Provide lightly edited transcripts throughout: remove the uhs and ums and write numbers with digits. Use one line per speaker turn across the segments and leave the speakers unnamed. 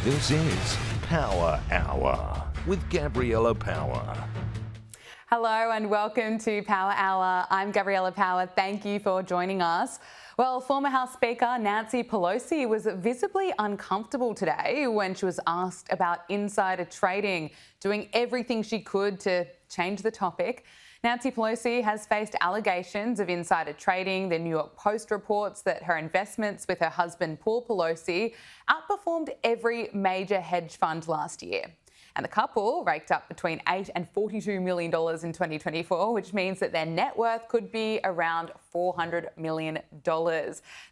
This is Power Hour with Gabriella Power.
Hello and welcome to Power Hour. I'm Gabriella Power. Thank you for joining us. Well, former House Speaker Nancy Pelosi was visibly uncomfortable today when she was asked about insider trading, doing everything she could to change the topic. Nancy Pelosi has faced allegations of insider trading. The New York Post reports that her investments with her husband, Paul Pelosi, outperformed every major hedge fund last year. And the couple raked up between $8 and $42 million in 2024, which means that their net worth could be around $400 million.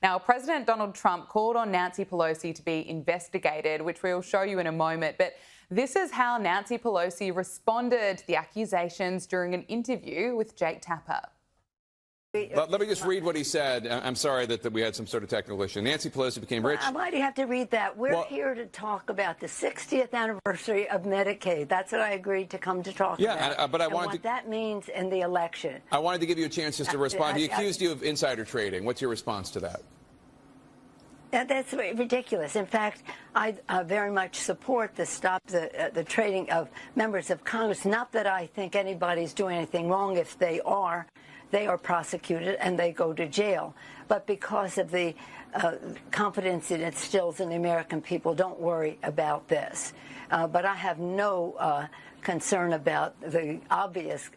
Now, President Donald Trump called on Nancy Pelosi to be investigated, which we'll show you in a moment. But this is how Nancy Pelosi responded to the accusations during an interview with Jake Tapper.
Let me just read what he said. I'm sorry that we had some sort of technical issue. Nancy Pelosi became rich.
Why do you have to read that? We're here to talk about the 60th anniversary of Medicaid. That's what I agreed to come to talk about.
Yeah, but I
and
wanted
what that means in the election.
I wanted to give you a chance just to respond. He accused you of insider trading. What's your response to that?
That's ridiculous. In fact, I very much support the stop the trading of members of Congress. Not that I think anybody's doing anything wrong. If they are prosecuted and they go to jail. But because of the confidence it instills in the American people, don't worry about this. But I have no concern about the obvious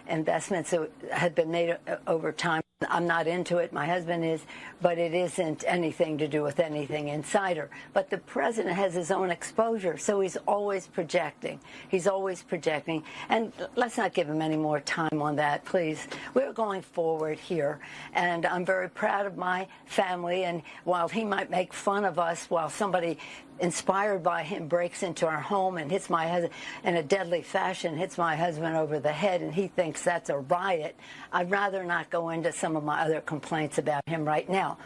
investments that had been made over time. I'm not into it. My husband is, but it isn't anything to do with anything insider. But the president has his own exposure, so he's always projecting. He's always projecting. And let's not give him any more time on that, please. We're going forward here, and I'm very proud of my family. And while he might make fun of us, while somebody inspired by him breaks into our home and hits my husband in a deadly fashion, hits my husband over the head, and he thinks that's a riot, I'd rather not go into some of my other complaints about him right now.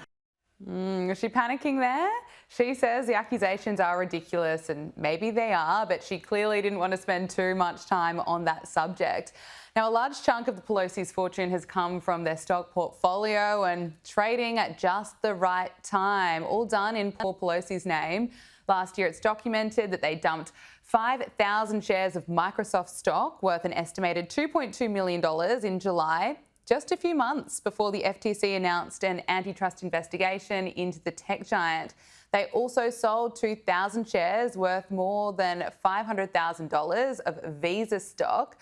Is she panicking there? She says the accusations are ridiculous, and maybe they are, but she clearly didn't want to spend too much time on that subject. Now, a large chunk of the Pelosi's fortune has come from their stock portfolio and trading at just the right time, all done in Paul Pelosi's name. Last year, it's documented that they dumped 5,000 shares of Microsoft stock worth an estimated $2.2 million in July, just a few months before the FTC announced an antitrust investigation into the tech giant. They also sold 2,000 shares worth more than $500,000 of Visa stock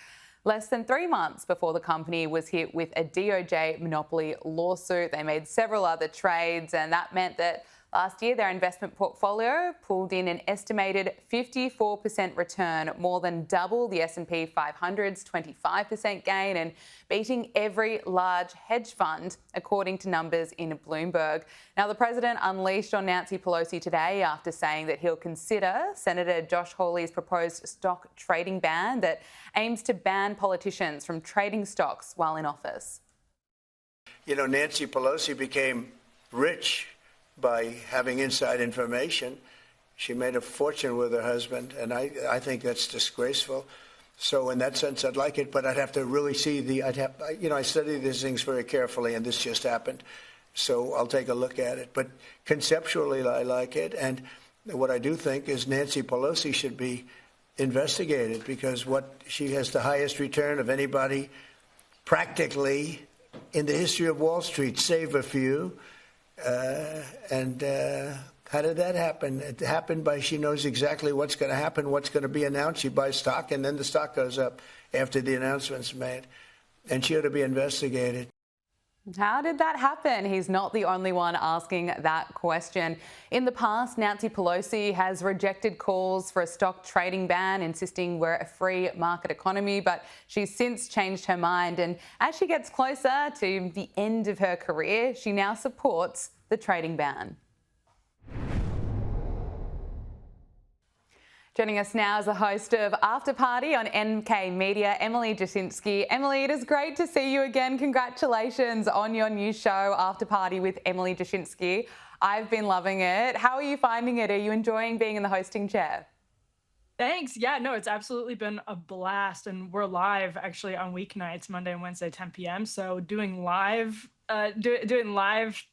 less than 3 months before the company was hit with a DOJ monopoly lawsuit. They made several other trades, and that meant that last year, their investment portfolio pulled in an estimated 54% return, more than double the S&P 500's 25% gain, and beating every large hedge fund, according to numbers in Bloomberg. Now, the president unleashed on Nancy Pelosi today after saying that he'll consider Senator Josh Hawley's proposed stock trading ban that aims to ban politicians from trading stocks while in office.
You know, Nancy Pelosi became rich by having inside information. She made a fortune with her husband, and I think that's disgraceful. So in that sense, I'd like it, but I'd have to really see I study these things very carefully, and this just happened. So I'll take a look at it. But conceptually, I like it. And what I do think is Nancy Pelosi should be investigated, because she has the highest return of anybody practically in the history of Wall Street, save a few. How did that happen? It happened by she knows exactly what's going to happen, what's going to be announced. She buys stock, and then the stock goes up after the announcement's made. And she ought to be investigated.
How did that happen? He's not the only one asking that question. In the past, Nancy Pelosi has rejected calls for a stock trading ban, insisting we're a free market economy, but she's since changed her mind. And as she gets closer to the end of her career, she now supports the trading ban. Joining us now is the host of After Party on NK Media, Emily Jashinsky. Emily, it is great to see you again. Congratulations on your new show, After Party with Emily Jashinsky. I've been loving it. How are you finding it? Are you enjoying being in the hosting chair?
Thanks. Yeah, no, it's absolutely been a blast. And we're live actually on weeknights, Monday and Wednesday, 10 p.m. So doing live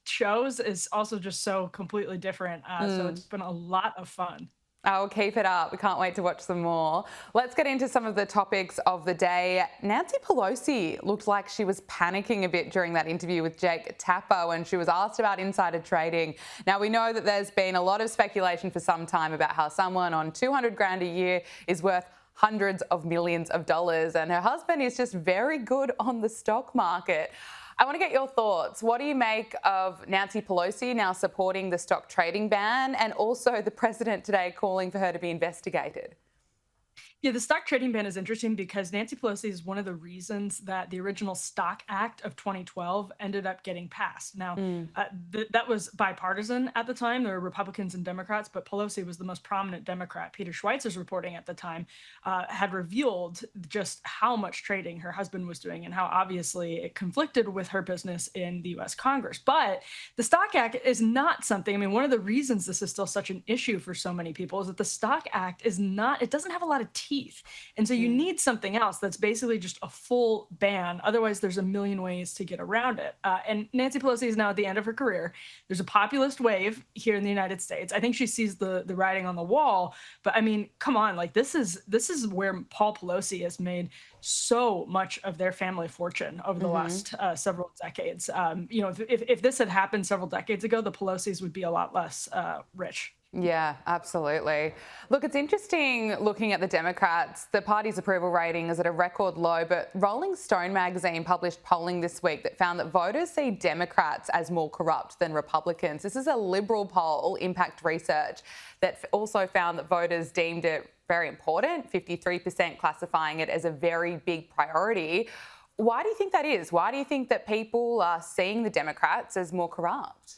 shows is also just so completely different. So it's been a lot of fun.
Oh, keep it up. We can't wait to watch some more. Let's get into some of the topics of the day. Nancy Pelosi looked like she was panicking a bit during that interview with Jake Tapper when she was asked about insider trading. Now, we know that there's been a lot of speculation for some time about how someone on $200,000 a year is worth hundreds of millions of dollars, and her husband is just very good on the stock market. I want to get your thoughts. What do you make of Nancy Pelosi now supporting the stock trading ban, and also the president today calling for her to be investigated?
Yeah, the stock trading ban is interesting because Nancy Pelosi is one of the reasons that the original Stock Act of 2012 ended up getting passed. Now, that was bipartisan at the time. There were Republicans and Democrats, but Pelosi was the most prominent Democrat. Peter Schweizer's reporting at the time had revealed just how much trading her husband was doing and how obviously it conflicted with her business in the U.S. Congress. But the Stock Act is not something, I mean, one of the reasons this is still such an issue for so many people is that the Stock Act is not, it doesn't have a lot of teeth. And so you need something else that's basically just a full ban. Otherwise, there's a million ways to get around it. And Nancy Pelosi is now at the end of her career. There's a populist wave here in the United States. I think she sees the writing on the wall. But I mean, come on, like this is where Paul Pelosi has made so much of their family fortune over the last several decades. You know, if this had happened several decades ago, the Pelosi's would be a lot less rich.
Yeah, absolutely. Look, it's interesting looking at the Democrats. The party's approval rating is at a record low, but Rolling Stone magazine published polling this week that found that voters see Democrats as more corrupt than Republicans. This is a Liberal poll, Impact Research, that also found that voters deemed it very important, 53% classifying it as a very big priority. Why do you think that is? Why do you think that people are seeing the Democrats as more corrupt?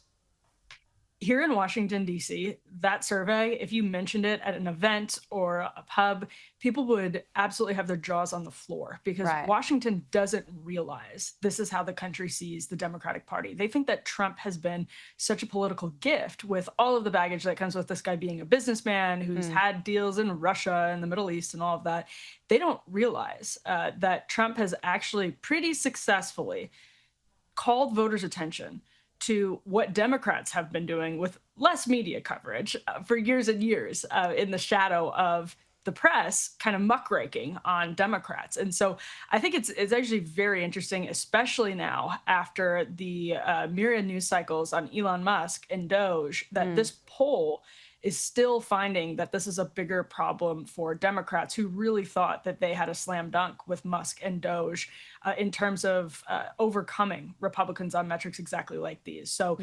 Here in Washington, D.C., that survey, if you mentioned it at an event or a pub, people would absolutely have their jaws on the floor because Washington doesn't realize this is how the country sees the Democratic Party. They think that Trump has been such a political gift with all of the baggage that comes with this guy being a businessman who's had deals in Russia and the Middle East and all of that. They don't realize that Trump has actually pretty successfully called voters' attention to what Democrats have been doing with less media coverage for years and years in the shadow of the press kind of muckraking on Democrats. And so I think it's actually very interesting, especially now after the myriad news cycles on Elon Musk and Doge, that this poll is still finding that this is a bigger problem for Democrats who really thought that they had a slam dunk with Musk and Doge in terms of overcoming Republicans on metrics exactly like these. So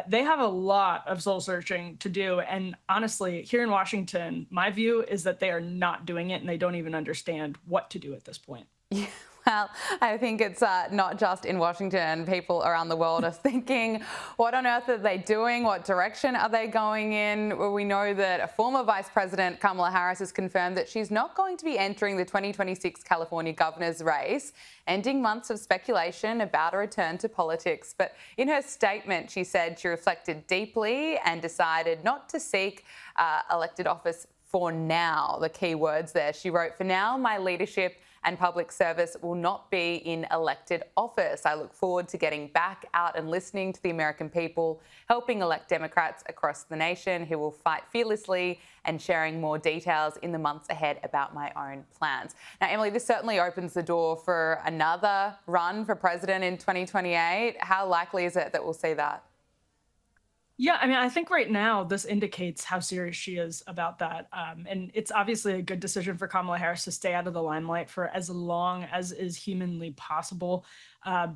they have a lot of soul searching to do. And honestly, here in Washington, my view is that they are not doing it and they don't even understand what to do at this point.
Yeah. Well, I think it's not just in Washington. People around the world are thinking, what on earth are they doing? What direction are they going in? Well, we know that a former Vice President, Kamala Harris, has confirmed that she's not going to be entering the 2026 California governor's race, ending months of speculation about a return to politics. But in her statement, she said she reflected deeply and decided not to seek elected office for now. The key words there. She wrote, "For now, my leadership and public service will not be in elected office. I look forward to getting back out and listening to the American people, helping elect Democrats across the nation who will fight fearlessly, and sharing more details in the months ahead about my own plans." Now, Emily, this certainly opens the door for another run for president in 2028. How likely is it that we'll see that?
Yeah, I mean, I think right now this indicates how serious she is about that. And it's obviously a good decision for Kamala Harris to stay out of the limelight for as long as is humanly possible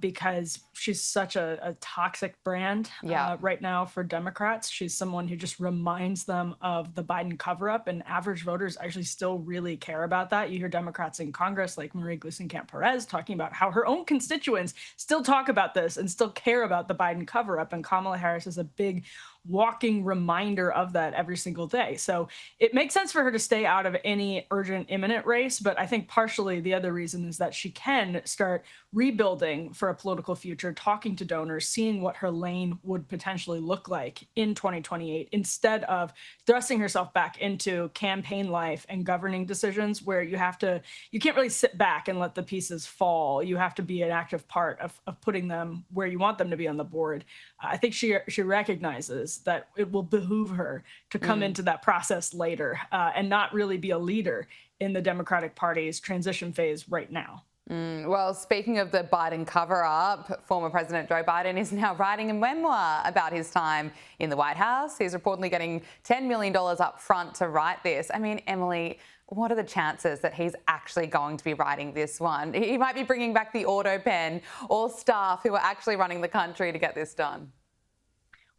because she's such a toxic brand right now for Democrats. She's someone who just reminds them of the Biden cover-up, and average voters actually still really care about that. You hear Democrats in Congress like Marie Gluesenkamp-Perez talking about how her own constituents still talk about this and still care about the Biden cover-up, and Kamala Harris is a big walking reminder of that every single day. So it makes sense for her to stay out of any urgent, imminent race. But I think partially the other reason is that she can start rebuilding for a political future, talking to donors, seeing what her lane would potentially look like in 2028, instead of thrusting herself back into campaign life and governing decisions where you can't really sit back and let the pieces fall. You have to be an active part of putting them where you want them to be on the board. I think she recognizes is that it will behoove her to come into that process later and not really be a leader in the Democratic Party's transition phase right now.
Well, speaking of the Biden cover-up, former President Joe Biden is now writing a memoir about his time in the White House. He's reportedly getting $10 million up front to write this. I mean, Emily, what are the chances that he's actually going to be writing this one? He might be bringing back the auto pen or staff who are actually running the country to get this done.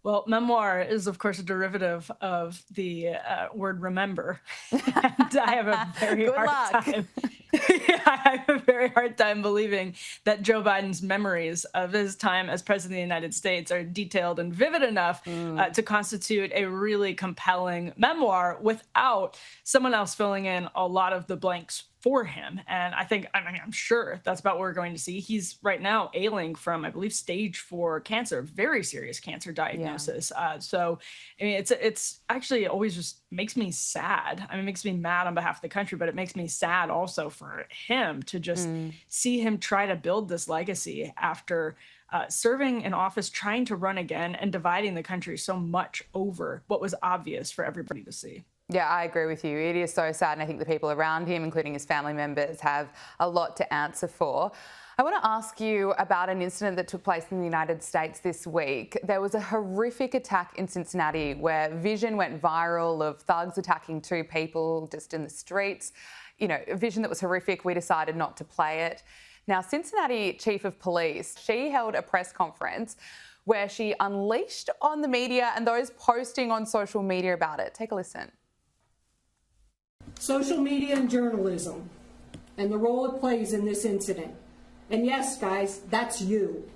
Well, memoir is, of course, a derivative of the word remember. And I have a very hard time. I have a very hard time believing that Joe Biden's memories of his time as president of the United States are detailed and vivid enough to constitute a really compelling memoir without someone else filling in a lot of the blanks for him. And I'm sure that's about what we're going to see. He's right now ailing from, I believe, stage 4 cancer, very serious cancer diagnosis. So, I mean, it's actually always just makes me sad. I mean, it makes me mad on behalf of the country, but it makes me sad also for him to just see him try to build this legacy after serving in office, trying to run again and dividing the country so much over what was obvious for everybody to see.
Yeah, I agree with you. It is so sad, and I think the people around him, including his family members, have a lot to answer for. I want to ask you about an incident that took place in the United States this week. There was a horrific attack in Cincinnati where vision went viral of thugs attacking 2 people just in the streets. You know, a vision that was horrific. We decided not to play it. Now, Cincinnati Chief of Police, she held a press conference where she unleashed on the media and those posting on social media about it. Take a listen.
Social media and journalism and the role it plays in this incident. And yes, guys, that's you.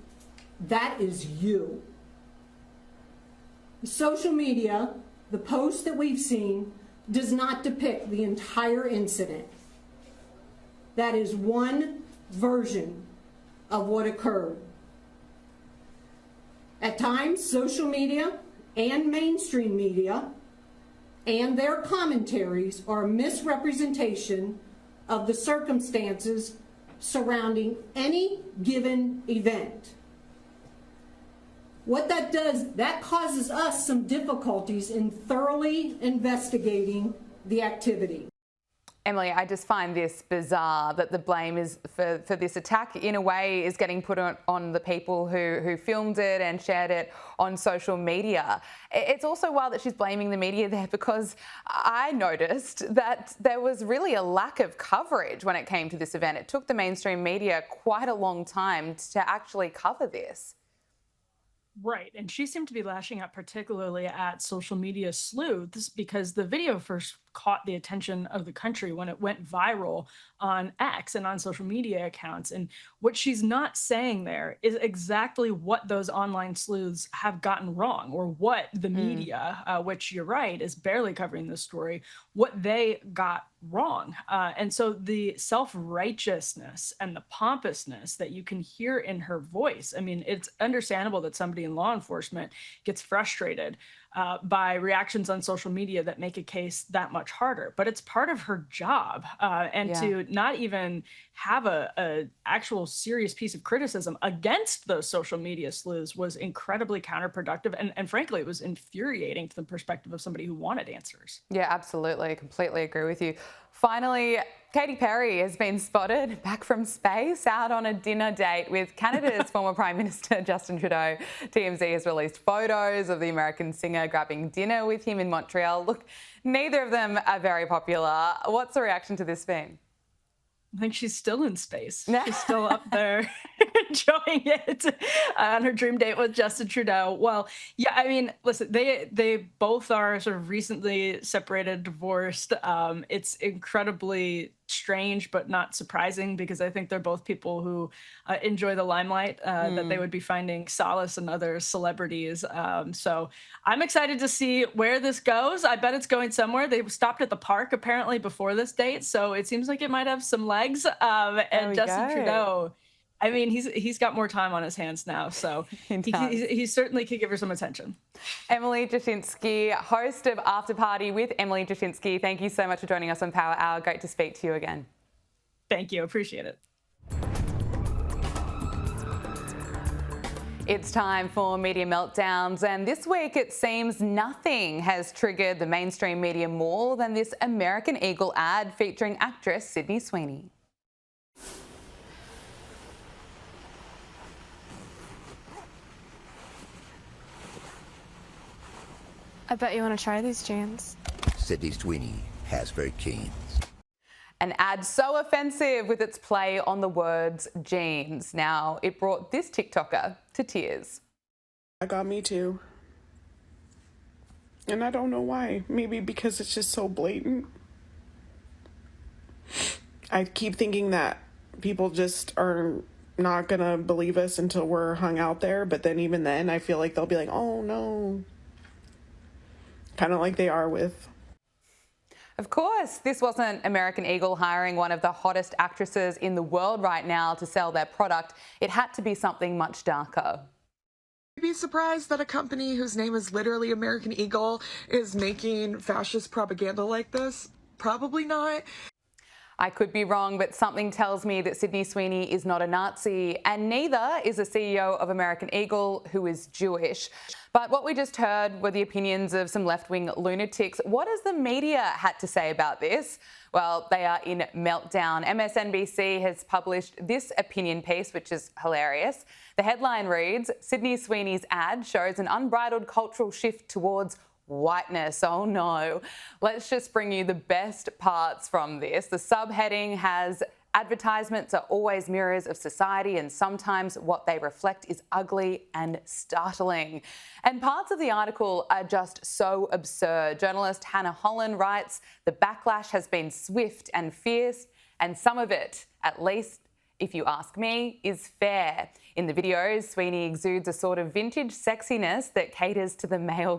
That is you. Social media, the post that we've seen, does not depict the entire incident. That is one version of what occurred. At times, social media and mainstream media and their commentaries are a misrepresentation of the circumstances surrounding any given event. What that does, that causes us some difficulties in thoroughly investigating the activity.
Emily, I just find this bizarre that the blame is for this attack in a way is getting put on the people who filmed it and shared it on social media. It's also wild that she's blaming the media there because I noticed that there was really a lack of coverage when it came to this event. It took the mainstream media quite a long time to actually cover this.
Right. And she seemed to be lashing out particularly at social media sleuths because the video first caught the attention of the country when it went viral on X and on social media accounts. And what she's not saying there is exactly what those online sleuths have gotten wrong, or what the media, which you're right, is barely covering this story, what they got wrong. And so the self-righteousness and the pompousness that you can hear in her voice, I mean, it's understandable that somebody in law enforcement gets frustrated by reactions on social media that make a case that much harder, but it's part of her job. And to not even have a actual serious piece of criticism against those social media sleuths was incredibly counterproductive. And frankly, it was infuriating to the perspective of somebody who wanted answers.
Yeah, absolutely. I completely agree with you. Finally, Katy Perry has been spotted back from space out on a dinner date with Canada's former Prime Minister Justin Trudeau. TMZ has released photos of the American singer grabbing dinner with him in Montreal. Look, neither of them are very popular. What's the reaction to this been?
I think she's still in space. She's still up there enjoying it on her dream date with Justin Trudeau. Well, yeah, I mean, listen, they both are sort of recently separated, divorced. It's incredibly strange, but not surprising, because I think they're both people who enjoy the limelight, that they would be finding solace in other celebrities. So I'm excited to see where this goes. I bet it's going somewhere. They stopped at the park apparently before this date, so it seems like it might have some legs. And Justin Trudeau, I mean, he's got more time on his hands now, so he certainly could give her some attention.
Emily Jashinsky, host of After Party with Emily Jashinsky, thank you so much for joining us on Power Hour. Great to speak to you again.
Thank you. Appreciate it.
It's time for Media Meltdowns, and this week it seems nothing has triggered the mainstream media more than this American Eagle ad featuring actress Sydney Sweeney.
I bet you want to try these jeans.
Sydney Sweeney has very keen.
An ad so offensive with its play on the words jeans. Now, it brought this TikToker to tears.
That got me too. And I don't know why. Maybe because it's just so blatant. I keep thinking that people just are not gonna believe us until we're hung out there. But then even then, I feel like they'll be like, oh no. Kind of like they are with...
Of course, this wasn't American Eagle hiring one of the hottest actresses in the world right now to sell their product. It had to be something much darker.
I'd be surprised that a company whose name is literally American Eagle is making fascist propaganda like this. Probably not.
I could be wrong, but something tells me that Sydney Sweeney is not a Nazi, and neither is the CEO of American Eagle, who is Jewish. But what we just heard were the opinions of some left-wing lunatics. What has the media had to say about this? Well, they are in meltdown. MSNBC has published this opinion piece, which is hilarious. The headline reads, Sydney Sweeney's ad shows an unbridled cultural shift towards whiteness. Oh no. Let's just bring you the best parts from this. The subheading has advertisements are always mirrors of society, and sometimes what they reflect is ugly and startling. And parts of the article are just so absurd. Journalist Hannah Holland writes, the backlash has been swift and fierce, and some of it, at least if you ask me, is fair. In the videos, Sweeney exudes a sort of vintage sexiness that caters to the male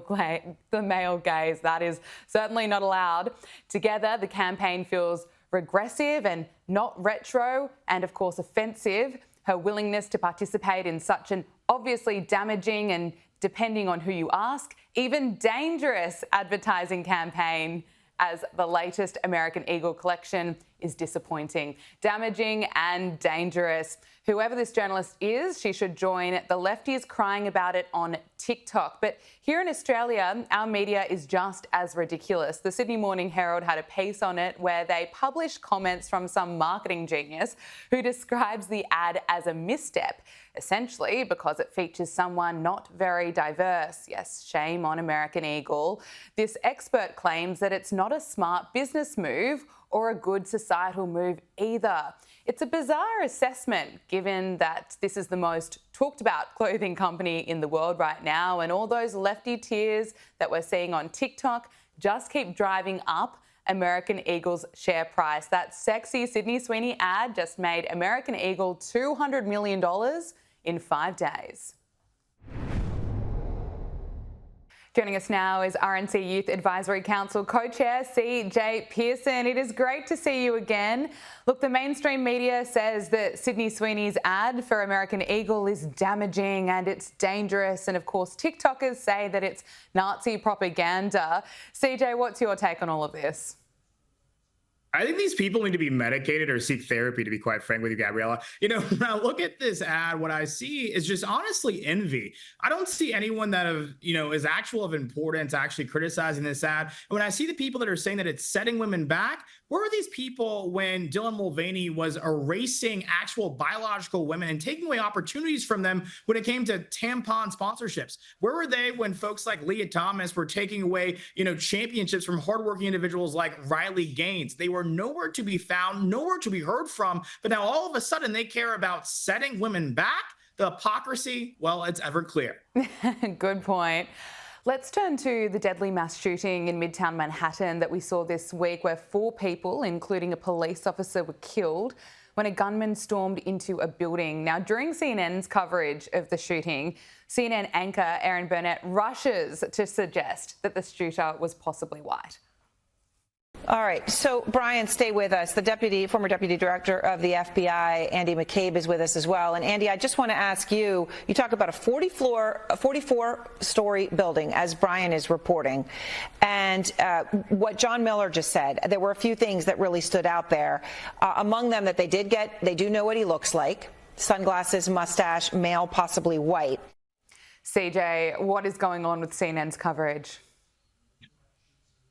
gaze. That is certainly not allowed. Together, the campaign feels regressive and not retro, and of course offensive. Her willingness to participate in such an obviously damaging and, depending on who you ask, even dangerous advertising campaign as the latest American Eagle collection is disappointing, damaging and dangerous. Whoever this journalist is, she should join the lefties crying about it on TikTok. But here in Australia, our media is just as ridiculous. The Sydney Morning Herald had a piece on it where they published comments from some marketing genius who describes the ad as a misstep, essentially because it features someone not very diverse. Yes, shame on American Eagle. This expert claims that it's not a smart business move or a good societal move either. It's a bizarre assessment given that this is the most talked about clothing company in the world right now, and all those lefty tears that we're seeing on TikTok just keep driving up American Eagle's share price. That sexy Sydney Sweeney ad just made American Eagle $200 million in 5 days. Joining us now is RNC Youth Advisory Council Co-Chair C.J. Pearson. It is great to see you again. Look, the mainstream media says that Sydney Sweeney's ad for American Eagle is damaging and it's dangerous. And of course, TikTokers say that it's Nazi propaganda. C.J., what's your take on all of this?
I think these people need to be medicated or seek therapy, to be quite frank with you, Gabriella. You know, when I look at this ad, what I see is just honestly envy. I don't see anyone that is actual of importance actually criticizing this ad. And when I see the people that are saying that it's setting women back, where were these people when Dylan Mulvaney was erasing actual biological women and taking away opportunities from them when it came to tampon sponsorships? Where were they when folks like Leah Thomas were taking away, championships from hardworking individuals like Riley Gaines? They were nowhere to be found, nowhere to be heard from. But now all of a sudden they care about setting women back. The hypocrisy, well, it's ever clear.
Good point. Let's turn to the deadly mass shooting in Midtown Manhattan that we saw this week, where 4 people, including a police officer, were killed when a gunman stormed into a building. Now, during CNN's coverage of the shooting, CNN anchor Erin Burnett rushes to suggest that the shooter was possibly white.
All right. So, Brian, stay with us. The former deputy director of the FBI, Andy McCabe, is with us as well. And Andy, I just want to ask you talk about a 44-story building, as Brian is reporting. And what John Miller just said, there were a few things that really stood out there. Among them that they do know what he looks like. Sunglasses, mustache, male, possibly white.
CJ, what is going on with CNN's coverage?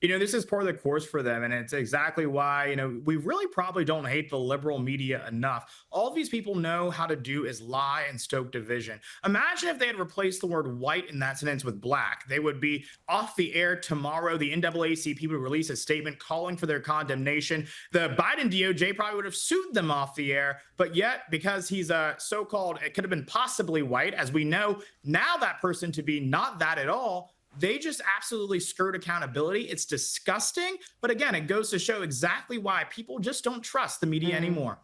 This is part of the course for them, and it's exactly why, we really probably don't hate the liberal media enough. All these people know how to do is lie and stoke division. Imagine if they had replaced the word white in that sentence with black. They would be off the air tomorrow. The NAACP would release a statement calling for their condemnation. The Biden DOJ probably would have sued them off the air, but yet, because he's a so-called, it could have been possibly white, as we know now that person to be not that at all, they just absolutely skirt accountability. It's disgusting. But again, it goes to show exactly why people just don't trust the media anymore.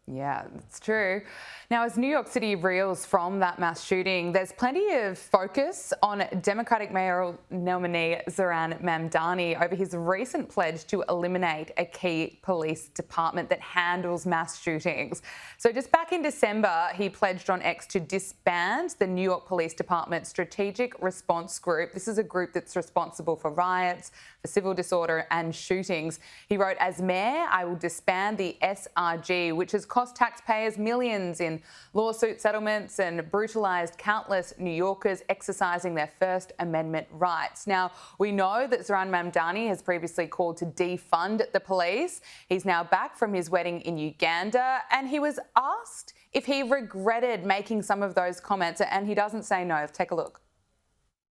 Yeah, that's true. Now, as New York City reels from that mass shooting, there's plenty of focus on Democratic mayoral nominee Zohran Mamdani over his recent pledge to eliminate a key police department that handles mass shootings. So just back in December, he pledged on X to disband the New York Police Department Strategic Response Group. This is a group that's responsible for riots, for civil disorder and shootings. He wrote, "As mayor, I will disband the SRG, which has cost taxpayers millions in lawsuit settlements and brutalised countless New Yorkers exercising their First Amendment rights." Now, we know that Zohran Mamdani has previously called to defund the police. He's now back from his wedding in Uganda, and he was asked if he regretted making some of those comments, and he doesn't say no. Let's take a look.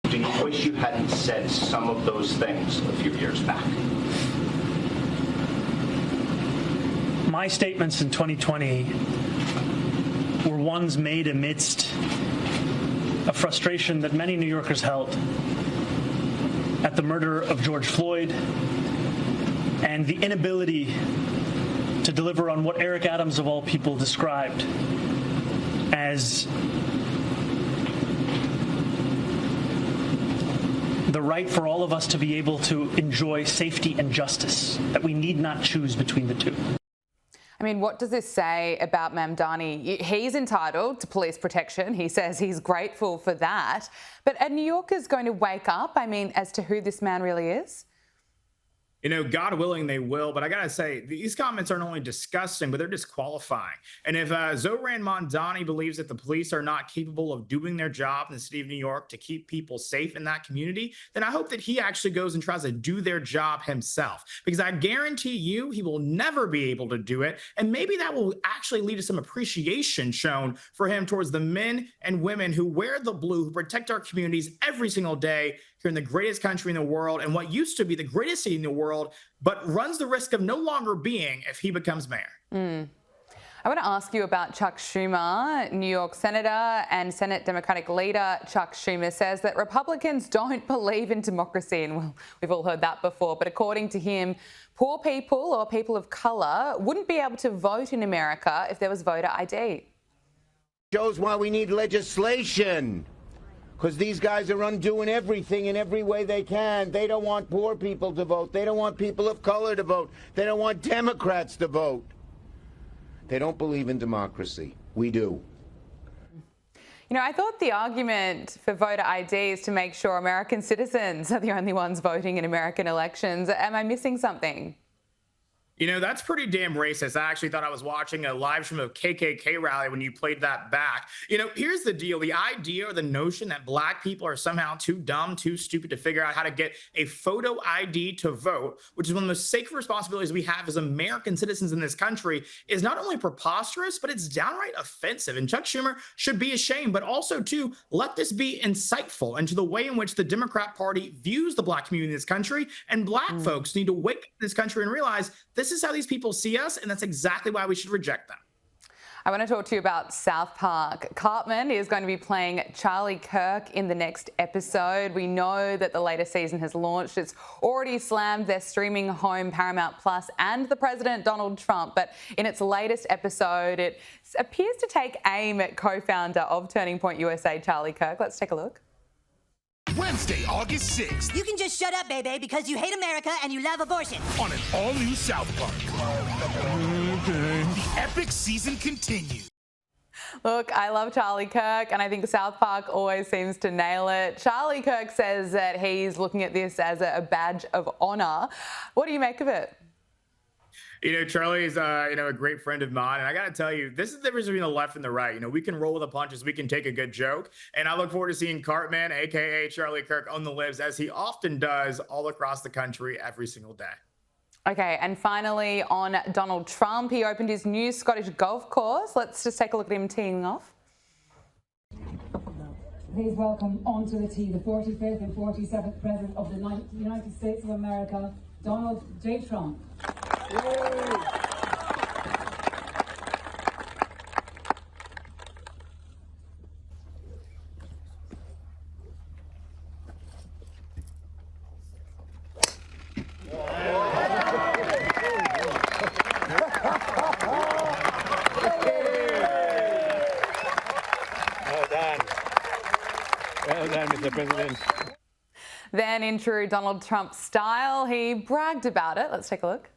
Do you wish you hadn't said some of those things a few years back?
My statements in 2020 were ones made amidst a frustration that many New Yorkers held at the murder of George Floyd and the inability to deliver on what Eric Adams, of all people, described as the right for all of us to be able to enjoy safety and justice, that we need not choose between the two.
I mean, what does this say about Mamdani? He's entitled to police protection. He says he's grateful for that. But are New Yorkers going to wake up, as to who this man really is?
God willing, they will. But I got to say, these comments aren't only disgusting, but they're disqualifying. And if Zohran Mamdani believes that the police are not capable of doing their job in the city of New York to keep people safe in that community, then I hope that he actually goes and tries to do their job himself. Because I guarantee you, he will never be able to do it. And maybe that will actually lead to some appreciation shown for him towards the men and women who wear the blue, who protect our communities every single day here in the greatest country in the world and what used to be the greatest city in the world, but runs the risk of no longer being if he becomes mayor.
I want to ask you about Chuck Schumer. New York Senator and Senate Democratic leader Chuck Schumer says that Republicans don't believe in democracy. And well, we've all heard that before. But according to him, poor people or people of colour wouldn't be able to vote in America if there was voter ID.
Shows why we need legislation. Because these guys are undoing everything in every way they can. They don't want poor people to vote. They don't want people of color to vote. They don't want Democrats to vote. They don't believe in democracy. We do.
I thought the argument for voter ID is to make sure American citizens are the only ones voting in American elections. Am I missing something?
That's pretty damn racist. I actually thought I was watching a live stream of KKK rally when you played that back. Here's the deal. The idea or the notion that black people are somehow too dumb, too stupid to figure out how to get a photo ID to vote, which is one of the most sacred responsibilities we have as American citizens in this country, is not only preposterous, but it's downright offensive. And Chuck Schumer should be ashamed, but also, too, let this be insightful into the way in which the Democrat Party views the black community in this country. And black folks need to wake up in this country and realize this is how these people see us, and that's exactly why we should reject them.
I want to talk to you about South Park. Cartman is going to be playing Charlie Kirk in the next episode. We know that the latest season has launched. It's already slammed their streaming home Paramount Plus and the President Donald Trump. But in its latest episode, it appears to take aim at co-founder of Turning Point USA, Charlie Kirk. Let's take a look.
Wednesday, August 6th.
You can just shut up, baby, because you hate America and you love abortion.
On an all-new South Park. The epic season continues.
Look, I love Charlie Kirk, and I think South Park always seems to nail it. Charlie Kirk says that he's looking at this as a badge of honour. What do you make of it?
Charlie's, a great friend of mine. And I got to tell you, this is the difference between the left and the right. We can roll with the punches. We can take a good joke. And I look forward to seeing Cartman, a.k.a. Charlie Kirk, on the libs, as he often does all across the country every single day.
Okay, and finally on Donald Trump, he opened his new Scottish golf course. Let's just take a look at him teeing off.
Please welcome onto the tee the 45th and 47th President of the United States of America, Donald J. Trump.
Well done, Mr. President.
Then, in true Donald Trump style, he bragged about it. Let's take a look.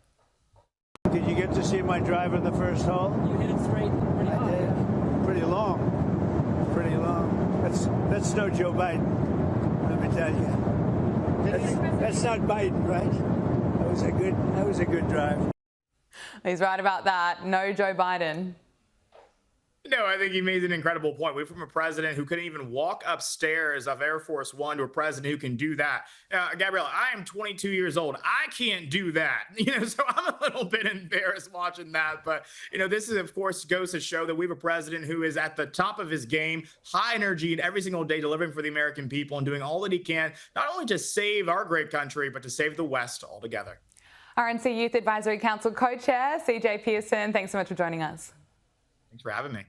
Did you get to see my drive in the first hole?
You hit it straight pretty hard.
Pretty long. Pretty long. That's no Joe Biden, let me tell you. That's not Biden, right? That was a good drive.
He's right about that. No Joe Biden.
No, I think he made an incredible point. We're from a president who couldn't even walk upstairs of Air Force One to a president who can do that. Gabrielle, I am 22 years old. I can't do that. So I'm a little bit embarrassed watching that. But, this is, of course, goes to show that we have a president who is at the top of his game, high energy, and every single day delivering for the American people and doing all that he can, not only to save our great country, but to save the West altogether.
RNC Youth Advisory Council co-chair, CJ Pearson, thanks so much for joining us.
Thanks for having me.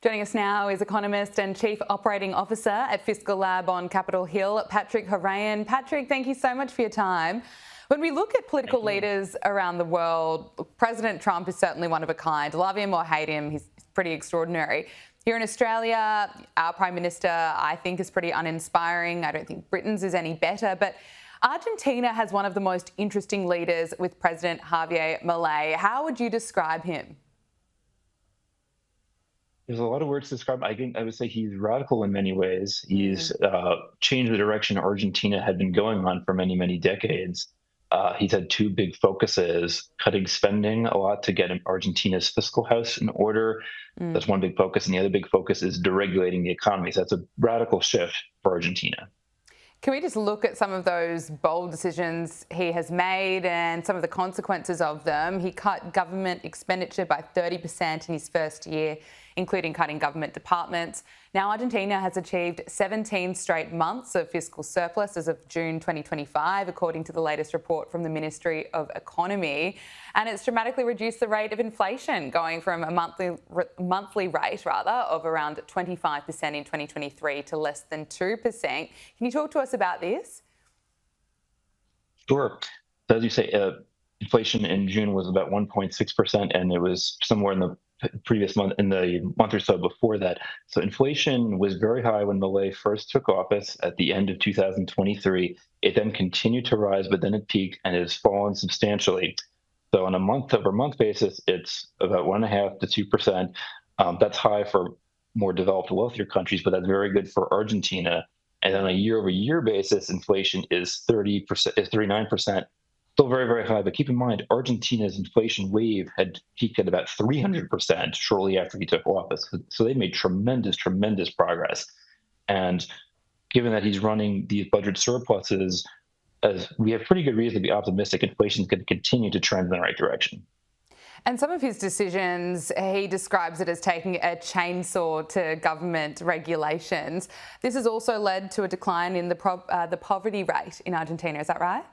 Joining us now is economist and Chief Operating Officer at Fiscal Lab on Capitol Hill, Patrick Horayan. Patrick, thank you so much for your time. When we look at political leaders around the world, President Trump is certainly one of a kind. Love him or hate him, he's pretty extraordinary. Here in Australia, our Prime Minister, I think, is pretty uninspiring. I don't think Britain's is any better, but Argentina has one of the most interesting leaders with President Javier Milei. How would you describe him?
There's a lot of words to describe. I would say he's radical in many ways. He's changed the direction Argentina had been going on for many, many decades. He's had two big focuses: cutting spending a lot to get Argentina's fiscal house in order. That's one big focus. And the other big focus is deregulating the economy. So that's a radical shift for Argentina.
Can we just look at some of those bold decisions he has made and some of the consequences of them? He cut government expenditure by 30% in his first year, including cutting government departments. Now, Argentina has achieved 17 straight months of fiscal surplus as of June 2025, according to the latest report from the Ministry of Economy. And it's dramatically reduced the rate of inflation, going from a monthly rate of around 25% in 2023 to less than 2%. Can you talk to us about this?
Sure. So as you say, inflation in June was about 1.6%, and it was somewhere in the previous month, in the month or so before that. So inflation was very high when Milei first took office at the end of 2023. It then continued to rise, but then it peaked and has fallen substantially. So on a month-over-month basis, it's about 1.5% to 2%. That's high for more developed, wealthier countries, but that's very good for Argentina. And on a year-over-year basis, inflation is 39%. Still very, very high, but keep in mind, Argentina's inflation wave had peaked at about 300% shortly after he took office. So they made tremendous, tremendous progress. And given that he's running these budget surpluses, as we have pretty good reason to be optimistic, inflation is going to continue to trend in the right direction.
And some of his decisions, he describes it as taking a chainsaw to government regulations. This has also led to a decline in the poverty rate in Argentina. Is that right?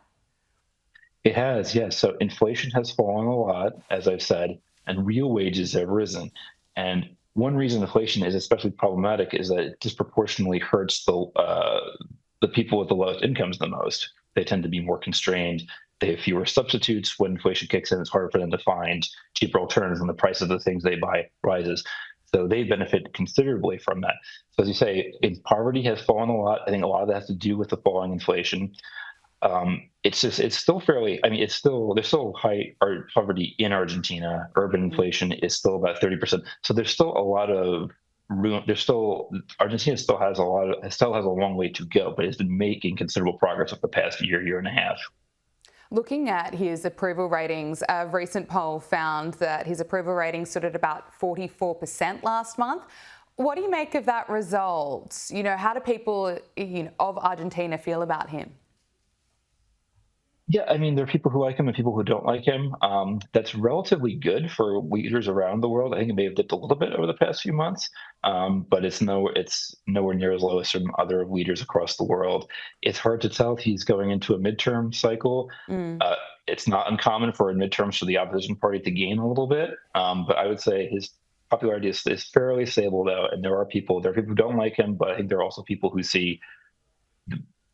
It has, yes. So inflation has fallen a lot, as I've said, and real wages have risen. And one reason inflation is especially problematic is that it disproportionately hurts the people with the lowest incomes the most. They tend to be more constrained. They have fewer substitutes. When inflation kicks in, it's harder for them to find cheaper alternatives when the price of the things they buy rises. So they benefit considerably from that. So as you say, poverty has fallen a lot. I think a lot of that has to do with the falling inflation. It's still fairly, there's still high poverty in Argentina. Urban inflation is still about 30%. So there's still a lot of room. Argentina still has a long way to go, but it's been making considerable progress over the past year and a half.
Looking at his approval ratings, a recent poll found that his approval rating stood at about 44% last month. What do you make of that result? You know, how do people of Argentina feel about him?
Yeah, I mean, there are people who like him and people who don't like him. That's relatively good for leaders around the world. I think it may have dipped a little bit over the past few months, but it's nowhere near as low as some other leaders across the world. It's hard to tell if he's going into a midterm cycle. It's not uncommon for midterms for the opposition party to gain a little bit, but I would say his popularity is fairly stable though, and there are people who don't like him, but I think there are also people who see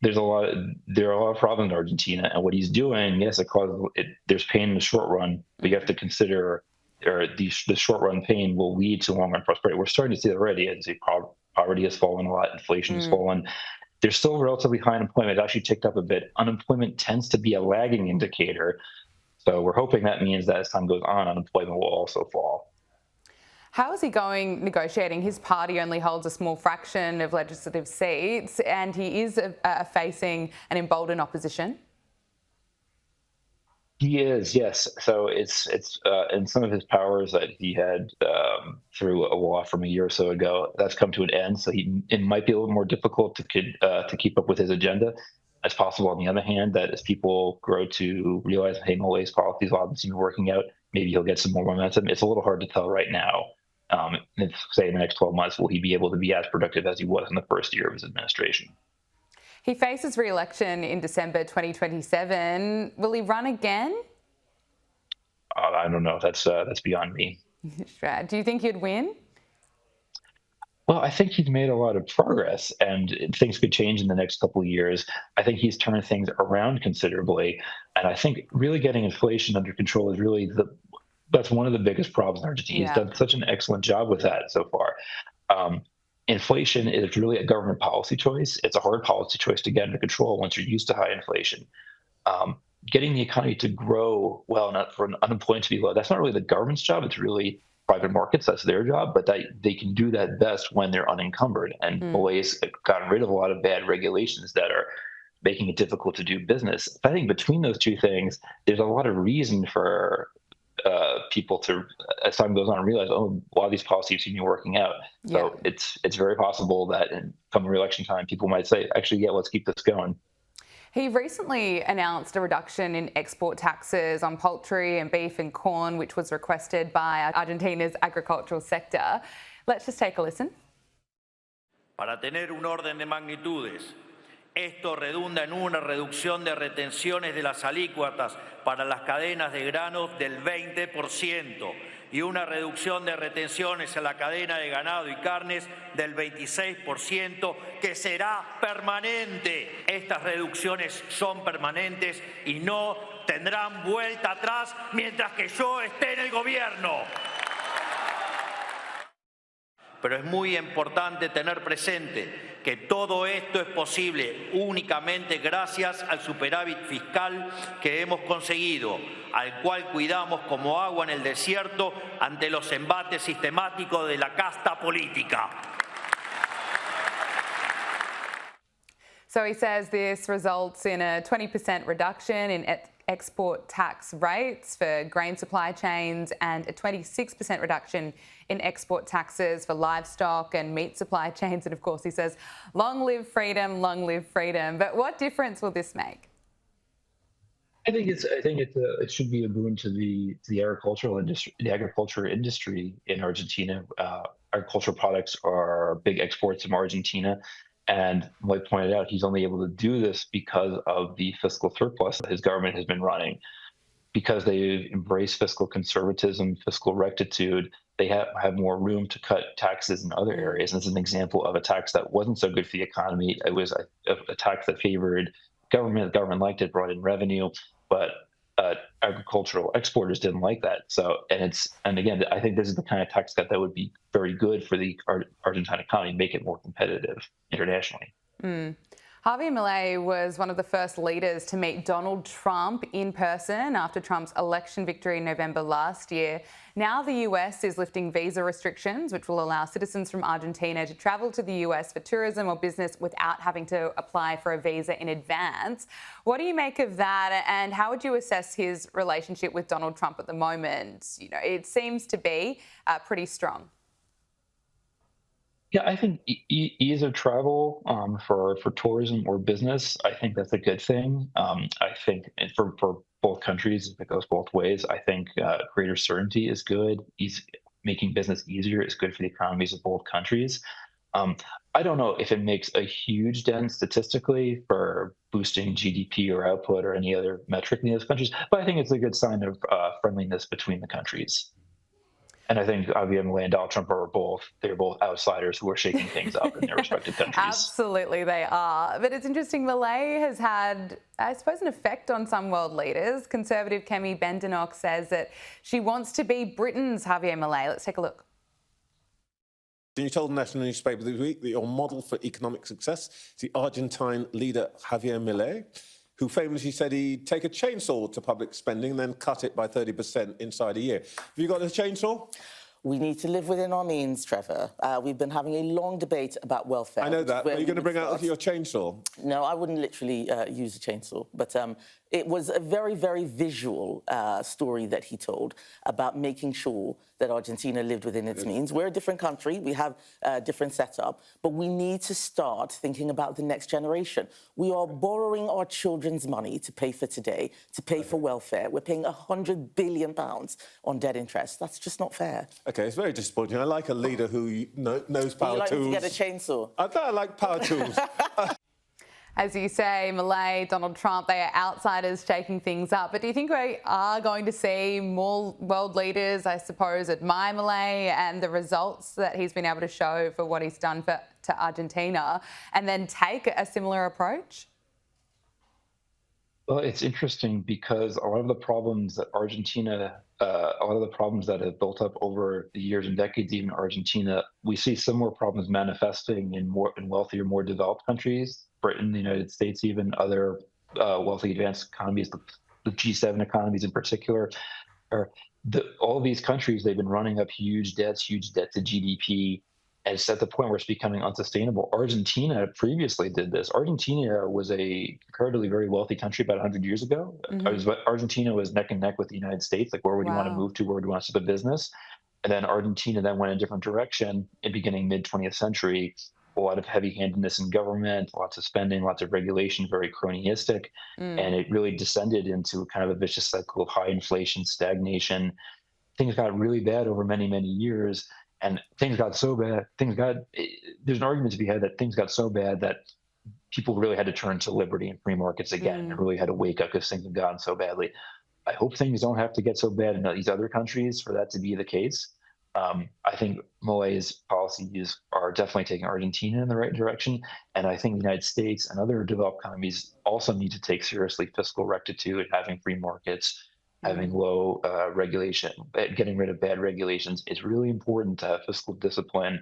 there are a lot of problems in Argentina, and what he's doing, yes, there's pain in the short run, but you have to consider the short run pain will lead to long run prosperity. We're starting to see that already. As poverty has fallen a lot, inflation has fallen. There's still relatively high unemployment. It actually ticked up a bit. Unemployment tends to be a lagging indicator, so we're hoping that means that as time goes on, unemployment will also fall.
How is he going negotiating? His party only holds a small fraction of legislative seats, and he is facing an emboldened opposition. He
is, yes. So it's in some of his powers that he had through a law from a year or so ago, that's come to an end. So it might be a little more difficult to keep up with his agenda. As possible, on the other hand, that as people grow to realize, hey, Malay's policies all seem to be working out, maybe he'll get some more momentum. It's a little hard to tell right now. Say in the next 12 months, will he be able to be as productive as he was in the first year of his administration?
He faces re-election in December 2027. Will he run again?
I don't know. That's beyond me.
Do you think he'd win?
Well, I think he's made a lot of progress, and things could change in the next couple of years. I think he's turned things around considerably, and I think really getting inflation under control is really that's one of the biggest problems in Argentina. He's done such an excellent job with that so far. Inflation is really a government policy choice. It's a hard policy choice to get under control once you're used to high inflation. Getting the economy to grow well, not for unemployment to be low, that's not really the government's job. It's really private markets. That's their job, but they can do that best when they're unencumbered. And Malay's gotten rid of a lot of bad regulations that are making it difficult to do business. I think between those two things, there's a lot of reason for people to, as time goes on, realize, oh, a lot of these policies seem to be working out. So it's very possible that come re-election time, people might say, actually, yeah, let's keep this going.
He recently announced a reduction in export taxes on poultry and beef and corn, which was requested by Argentina's agricultural sector. Let's just take a listen.
Para tener un orden de magnitudes, esto redunda en una reducción de retenciones de las alícuotas para las cadenas de granos del 20% y una reducción de retenciones en la cadena de ganado y carnes del 26%, que será permanente. Estas reducciones son permanentes y no tendrán vuelta atrás mientras que yo esté en el gobierno. Pero es muy importante tener presente que todo esto es posible únicamente gracias al superávit fiscal que hemos conseguido, al cual cuidamos como agua en el desierto ante los embates sistemáticos de la casta política.
So he says this results in a 20% reduction in export tax rates for grain supply chains and a 26% reduction in export taxes for livestock and meat supply chains. And of course, he says, long live freedom, long live freedom. But what difference will this make?
I think it should be a boon to the agricultural industry, the agriculture industry in Argentina. Agricultural products are big exports from Argentina. And like pointed out, he's only able to do this because of the fiscal surplus that his government has been running. Because they've embraced fiscal conservatism, fiscal rectitude, they have more room to cut taxes in other areas. And this is an example of a tax that wasn't so good for the economy. It was a tax that favored government. The government liked it, brought in revenue, but agricultural exporters didn't like that. So, and again, I think this is the kind of tax cut that would be very good for the Argentine economy, make it more competitive internationally.
Javier Milei was one of the first leaders to meet Donald Trump in person after Trump's election victory in November last year. Now the US is lifting visa restrictions, which will allow citizens from Argentina to travel to the US for tourism or business without having to apply for a visa in advance. What do you make of that, and how would you assess his relationship with Donald Trump at the moment? You know, it seems to be pretty strong.
Yeah, I think ease of travel for tourism or business, I think that's a good thing. I think for both countries, if it goes both ways, I think greater certainty is good. Making business easier is good for the economies of both countries. I don't know if it makes a huge dent statistically for boosting GDP or output or any other metric in those countries, but I think it's a good sign of friendliness between the countries. And I think Javier Milei and Donald Trump they're both outsiders who are shaking things up in their respective countries.
Absolutely, they are. But it's interesting, Milei has had, I suppose, an effect on some world leaders. Conservative Kemi Badenoch says that she wants to be Britain's Javier Milei. Let's take a look.
You told the national newspaper this week that your model for economic success is the Argentine leader Javier Milei, who famously said he'd take a chainsaw to public spending and then cut it by 30% inside a year. Have you got a chainsaw?
We need to live within our means, Trevor. We've been having a long debate about welfare.
I know that. Are you going to bring out your chainsaw?
No, I wouldn't literally use a chainsaw. But it was a very, very visual story that he told about making sure that Argentina lived within its means. We're a different country. We have a different setup. But we need to start thinking about the next generation. We are borrowing our children's money to pay for today, to pay for welfare. We're paying £100 billion on debt interest. That's just not fair.
OK, it's very disappointing. I like a leader who knows power tools.
You like to get a chainsaw?
I like power tools.
As you say, Milei, Donald Trump, they are outsiders shaking things up. But do you think we are going to see more world leaders, I suppose, admire Milei and the results that he's been able to show for what he's done to Argentina, and then take a similar approach?
Well, it's interesting because a lot of the problems that that have built up over the years and decades, even in Argentina, we see similar problems manifesting in wealthier, more developed countries. Britain, the United States, even other wealthy advanced economies, the G7 economies in particular, all these countries, they've been running up huge debt to GDP, and it's at the point where it's becoming unsustainable. Argentina previously did this. Argentina was a comparatively very wealthy country about 100 years ago. Mm-hmm. Argentina was neck and neck with the United States, like where would you want to move to, where would you want to set a business? And then Argentina then went a different direction in beginning mid-20th century. A lot of heavy-handedness in government, lots of spending, lots of regulation, very cronyistic, and it really descended into kind of a vicious cycle of high inflation, stagnation. Things got really bad over many, many years, and things got so bad. There's an argument to be had that things got so bad that people really had to turn to liberty and free markets again, and really had to wake up because things had gotten so badly. I hope things don't have to get so bad in these other countries for that to be the case. I think Milei's policies are definitely taking Argentina in the right direction, and I think the United States and other developed economies also need to take seriously fiscal rectitude, having free markets, having low regulation, getting rid of bad regulations. It's really important to have fiscal discipline,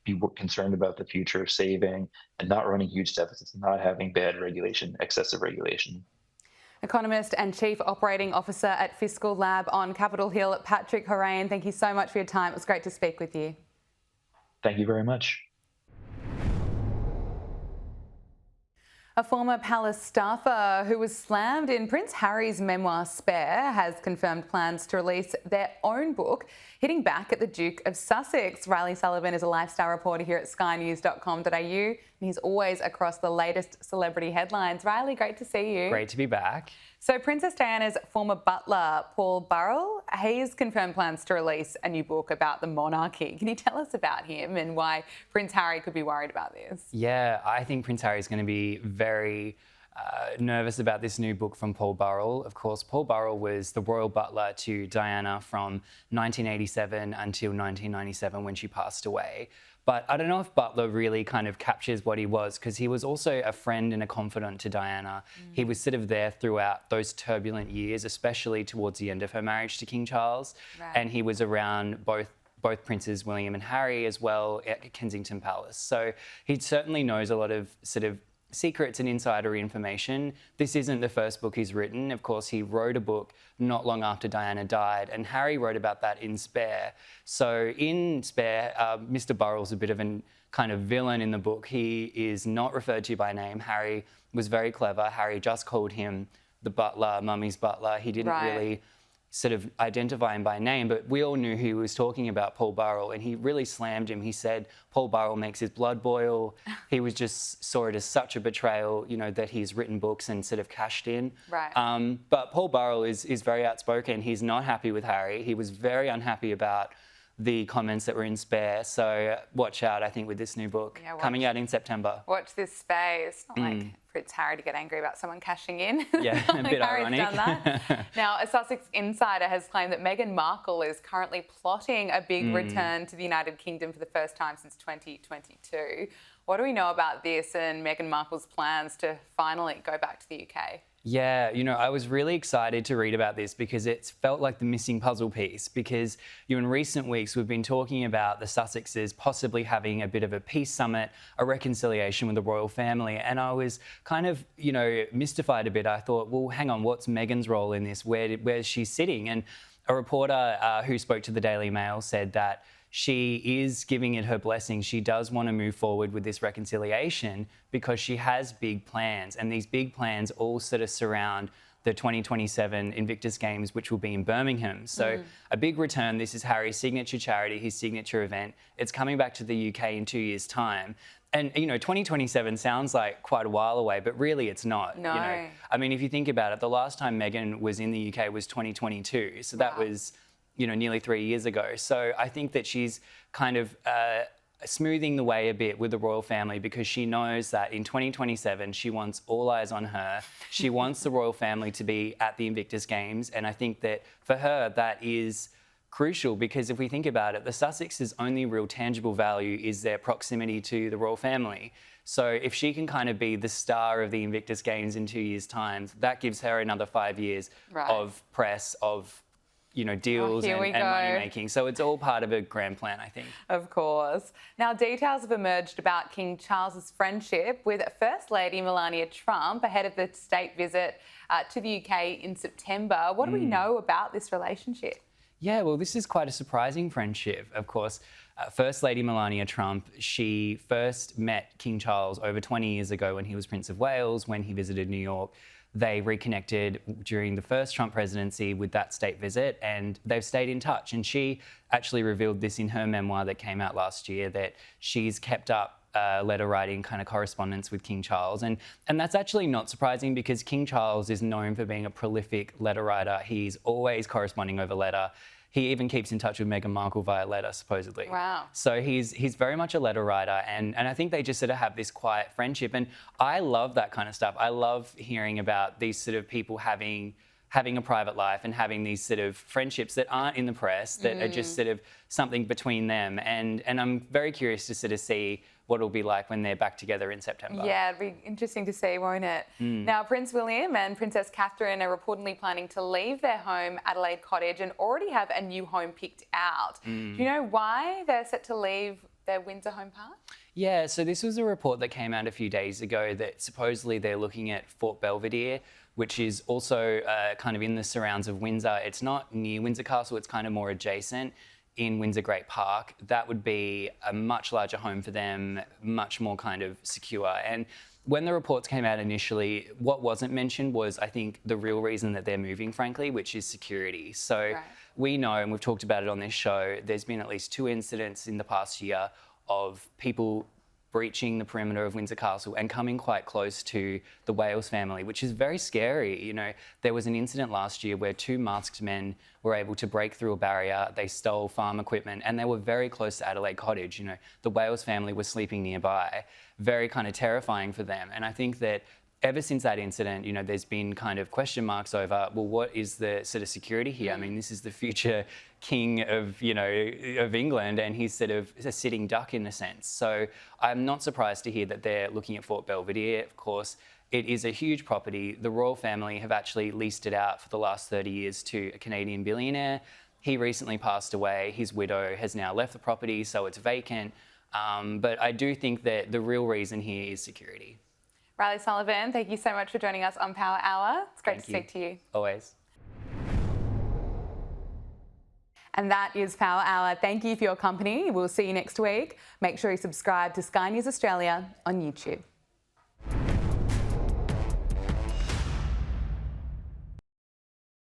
be concerned about the future, saving, and not running huge deficits, not having bad regulation, excessive regulation.
Economist and Chief Operating Officer at Fiscal Lab on Capitol Hill, Patrick Horan, thank you so much for your time. It was great to speak with you.
Thank you very much.
A former palace staffer who was slammed in Prince Harry's memoir Spare has confirmed plans to release their own book, hitting back at the Duke of Sussex. Riley Sullivan is a lifestyle reporter here at skynews.com.au, and he's always across the latest celebrity headlines. Riley, great to see you.
Great to be back.
So Princess Diana's former butler, Paul Burrell, he's confirmed plans to release a new book about the monarchy. Can you tell us about him and why Prince Harry could be worried about this?
Yeah, I think Prince Harry is going to be very nervous about this new book from Paul Burrell. Of course, Paul Burrell was the royal butler to Diana from 1987 until 1997 when she passed away. But I don't know if Butler really kind of captures what he was, because he was also a friend and a confidant to Diana. He was sort of there throughout those turbulent years, especially towards the end of her marriage to King Charles. Right. And he was around both Princes William and Harry as well at Kensington Palace. So he certainly knows a lot of sort of secrets and insider information. This isn't the first book he's written. Of course, he wrote a book not long after Diana died, and Harry wrote about that in Spare. So in Spare, Mr. Burrell's a bit of a kind of villain in the book. He is not referred to by name. Harry was very clever. Harry just called him the butler, Mummy's butler. He didn't really sort of identify him by name, but we all knew he was talking about Paul Burrell, and he really slammed him. He said Paul Burrell makes his blood boil. He was just saw it as such a betrayal, you know, that he's written books and sort of cashed in. But Paul Burrell is very outspoken. He's not happy with Harry. He was very unhappy about the comments that were in Spare. So watch out, I think, with this new book coming out in September.
Watch this space. It's not like Prince Harry to get angry about someone cashing in.
Yeah, a bit ironic.
Done that. Now, a Sussex insider has claimed that Meghan Markle is currently plotting a big return to the United Kingdom for the first time since 2022. What do we know about this and Meghan Markle's plans to finally go back to the UK?
Yeah, you know, I was really excited to read about this because it's felt like the missing puzzle piece, because in recent weeks we've been talking about the Sussexes possibly having a bit of a peace summit, a reconciliation with the royal family, and I was kind of, mystified a bit. I thought, well, hang on, what's Meghan's role in this? Where's she sitting? And a reporter who spoke to the Daily Mail said that she is giving it her blessing. She does want to move forward with this reconciliation because she has big plans, and these big plans all sort of surround the 2027 Invictus Games, which will be in Birmingham. So a big return. This is Harry's signature charity, his signature event. It's coming back to the UK in 2 years' time. And, 2027 sounds like quite a while away, but really it's not.
No.
I mean, if you think about it, the last time Meghan was in the UK was 2022. So that was nearly 3 years ago. So I think that she's kind of smoothing the way a bit with the royal family, because she knows that in 2027, she wants all eyes on her. She wants the royal family to be at the Invictus Games. And I think that for her, that is crucial, because if we think about it, the Sussexes' only real tangible value is their proximity to the royal family. So if she can kind of be the star of the Invictus Games in 2 years' time, that gives her another 5 years of press, of deals and money making. So it's all part of a grand plan, I think.
Of course. Now, details have emerged about King Charles's friendship with First Lady Melania Trump ahead of the state visit to the UK in September. What do we know about this relationship?
Yeah, well, this is quite a surprising friendship. Of course, First Lady Melania Trump, she first met King Charles over 20 years ago when he was Prince of Wales, when he visited New York. They reconnected during the first Trump presidency with that state visit, and they've stayed in touch. And she actually revealed this in her memoir that came out last year, that she's kept up letter writing kind of correspondence with King Charles. And that's actually not surprising, because King Charles is known for being a prolific letter writer. He's always corresponding over letter. He even keeps in touch with Meghan Markle via letter, supposedly.
Wow.
So he's very much a letter writer, and I think they just sort of have this quiet friendship. And I love that kind of stuff. I love hearing about these sort of people having a private life and having these sort of friendships that aren't in the press, that are just sort of something between them. And I'm very curious to sort of see what it'll be like when they're back together in September.
Yeah, it'll be interesting to see, won't it? Now, Prince William and Princess Catherine are reportedly planning to leave their home, Adelaide Cottage, and already have a new home picked out. Do you know why they're set to leave their Windsor home park?
Yeah, so this was a report that came out a few days ago that supposedly they're looking at Fort Belvedere, which is also kind of in the surrounds of Windsor. It's not near Windsor Castle, it's kind of more adjacent in Windsor Great Park. That would be a much larger home for them, much more kind of secure. And when the reports came out initially, what wasn't mentioned was, I think, the real reason that they're moving, frankly, which is security. So we know, and we've talked about it on this show, there's been at least 2 incidents in the past year of people breaching the perimeter of Windsor Castle and coming quite close to the Wales family, which is very scary. There was an incident last year where 2 masked men were able to break through a barrier. They stole farm equipment, and they were very close to Adelaide Cottage. The Wales family was sleeping nearby. Very kind of terrifying for them. And I think that ever since that incident, there's been kind of question marks over, well, what is the sort of security here? I mean, this is the future king of, of England, and he's sort of a sitting duck in a sense. So I'm not surprised to hear that they're looking at Fort Belvedere. Of course, it is a huge property. The royal family have actually leased it out for the last 30 years to a Canadian billionaire. He recently passed away. His widow has now left the property, so it's vacant. But I do think that the real reason here is security.
Riley Sullivan, thank you so much for joining us on Power Hour. It's great to speak to you.
Always.
And that is Power Hour. Thank you for your company. We'll see you next week. Make sure you subscribe to Sky News Australia on YouTube.